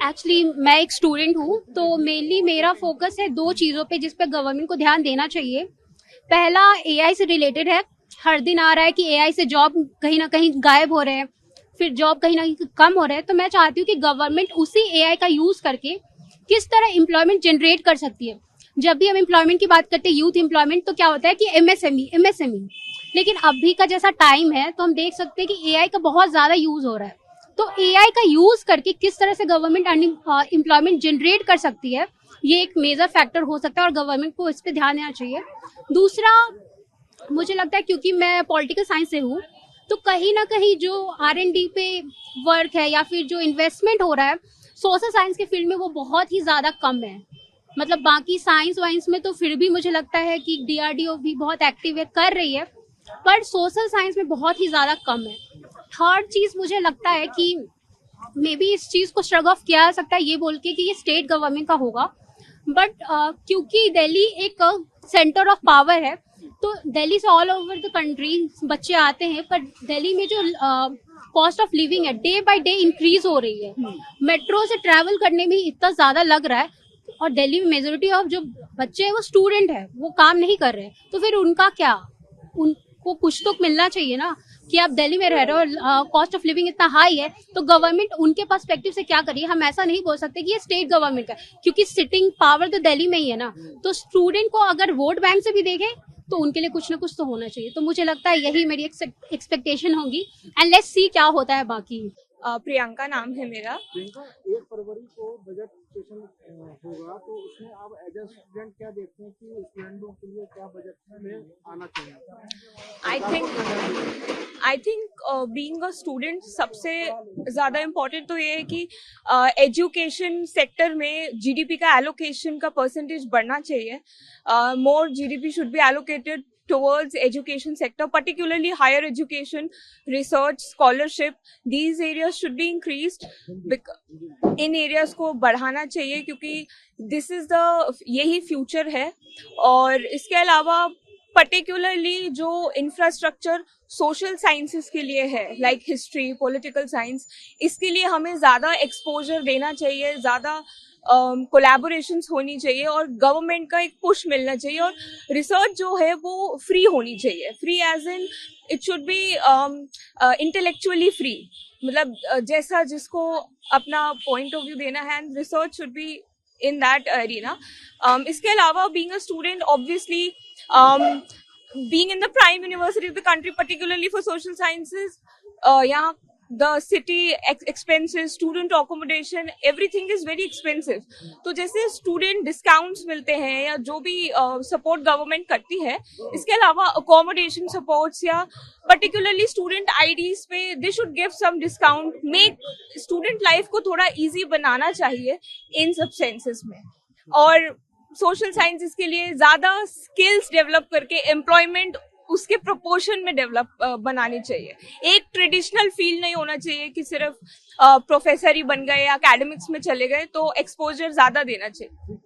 Actually मैं एक student हूँ, तो मेनली मेरा फोकस है दो चीज़ों पे जिस पे गवर्नमेंट को ध्यान देना चाहिए। पहला एआई से रिलेटेड है। हर दिन आ रहा है कि एआई से जॉब कहीं ना कहीं गायब हो रहे हैं, फिर जॉब कहीं ना कहीं कम हो रहे हैं। तो मैं चाहती हूँ कि गवर्नमेंट उसी एआई का यूज करके किस तरह एम्प्लॉयमेंट जनरेट कर सकती है। जब भी हम एम्प्लॉयमेंट की बात करते हैं, यूथ एम्प्लॉयमेंट, तो क्या होता है कि एमएसएमई। लेकिन अभी का जैसा टाइम है तो हम देख सकते हैं कि एआई का बहुत ज्यादा यूज हो रहा है। तो एआई का यूज करके किस तरह से गवर्नमेंट एम्प्लॉयमेंट जनरेट कर सकती है, ये एक मेजर फैक्टर हो सकता है और गवर्नमेंट को इस पे ध्यान देना चाहिए। दूसरा, मुझे लगता है क्योंकि मैं पॉलिटिकल साइंस से हूँ, तो कहीं ना कहीं जो R&D पे वर्क है या फिर जो इन्वेस्टमेंट हो रहा है सोशल साइंस के फील्ड में, वो बहुत ही ज्यादा कम है। मतलब बाकी साइंस वाइंस में तो फिर भी मुझे लगता है कि DRDO भी बहुत एक्टिव है, कर रही है, पर सोशल साइंस में बहुत ही ज्यादा कम है। थर्ड चीज मुझे लगता है कि मे बी इस चीज को श्रग ऑफ किया जा सकता है ये बोल के कि ये स्टेट गवर्नमेंट का होगा, बट क्योंकि दिल्ली एक सेंटर ऑफ पावर है, तो दिल्ली से ऑल ओवर द कंट्री बच्चे आते हैं, पर दिल्ली में जो कॉस्ट ऑफ लिविंग है डे बाय डे इंक्रीज हो रही है। मेट्रो से ट्रैवल करने में इतना ज्यादा लग रहा है, और दिल्ली में मेजोरिटी ऑफ जो बच्चे हैं वो स्टूडेंट है, वो काम नहीं कर रहे हैं, तो फिर उनका क्या? उनको कुछ तो मिलना चाहिए ना, कि आप दिल्ली में रह रहे हो, कॉस्ट ऑफ लिविंग इतना हाई है, तो गवर्नमेंट उनके पर्सपेक्टिव से क्या करिए। हम ऐसा नहीं बोल सकते कि ये स्टेट गवर्नमेंट का, क्योंकि सिटिंग पावर तो दिल्ली में ही है ना। तो स्टूडेंट को अगर वोट बैंक से भी देखें तो उनके लिए कुछ ना कुछ तो होना चाहिए। तो मुझे लगता है यही मेरी एक्सपेक्टेशन होगी, एंड लेट्स सी क्या होता है बाकी। प्रियंका नाम है मेरा। प्रियंका, 1 फरवरी को बजट सेशन होगा, तो उसमें आप एज ए स्टूडेंट क्या देखते हैं कि स्टूडेंटों के लिए क्या बजट में आना चाहिए? I think being a student सबसे ज्यादा इम्पोर्टेंट तो ये है कि एजुकेशन सेक्टर में जीडीपी का एलोकेशन का परसेंटेज बढ़ना चाहिए। More GDP should be allocated towards education sector, particularly higher education, research, scholarship. These areas should be increased. In areas को बढ़ाना चाहिए क्योंकि this is the यही future है। और इसके अलावा particularly जो infrastructure social sciences के लिए है, like history, political science, इसके लिए हमें ज्यादा exposure देना चाहिए, ज्यादा कोलैबोरेशंस होनी चाहिए और गवर्नमेंट का एक पुश मिलना चाहिए। और रिसर्च जो है वो फ्री होनी चाहिए, free as in it should be intellectually free. मतलब जैसा जिसको अपना पॉइंट ऑफ व्यू देना है, and research should be in that arena. इसके अलावा being a student, obviously being in the prime university of the country, particularly for social sciences, यहाँ the city expenses, student accommodation, everything is very expensive. तो जैसे student discounts मिलते हैं या जो भी support government करती है, इसके अलावा accommodation supports या particularly student IDs पे they should give some discount, make student life को थोड़ा easy बनाना चाहिए इन सब senses में। और सोशल साइंसेस के लिए ज्यादा स्किल्स डेवलप करके एम्प्लॉयमेंट उसके प्रोपोर्शन में डेवलप बनानी चाहिए। एक ट्रेडिशनल फील्ड नहीं होना चाहिए कि सिर्फ प्रोफेसर ही बन गए या एकेडमिक्स में चले गए, तो एक्सपोजर ज्यादा देना चाहिए।